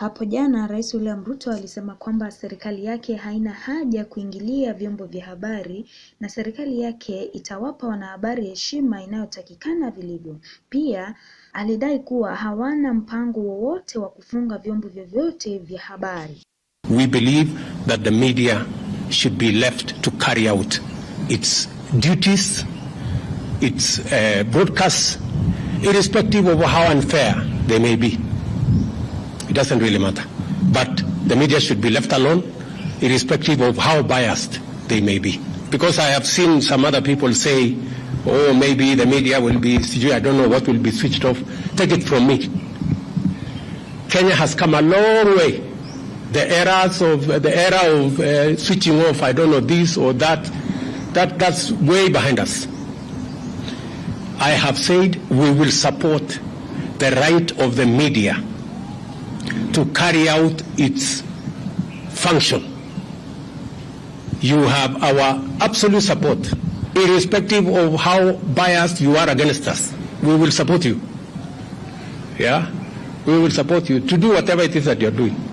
Hapo jana Rais William Ruto alisema kwamba serikali yake haina haja kuingilia vyombo vya habari na serikali yake itawapa wanahabari heshima inayotakikana vilivyo. Pia alidai kuwa hawana mpango wowote wa kufunga vyombo vyovyote vya habari. We believe that the media should be left to carry out its duties, its broadcasts, irrespective of how unfair they may be. It doesn't really matter. But the media should be left alone, irrespective of how biased they may be. Because I have seen some other people say, oh, maybe the media will be, I don't know what will be switched off. Take it from me. Kenya has come a long way. The era of switching off, I don't know, this or that's way behind us. I have said we will support the right of the media to carry out its function. You have our absolute support, irrespective of how biased you are against us. We will support you. Yeah? We will support you to do whatever it is that you're doing.